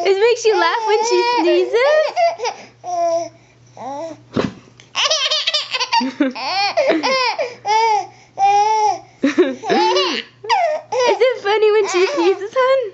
It makes you laugh when she sneezes? Is it funny when she sneezes, hon?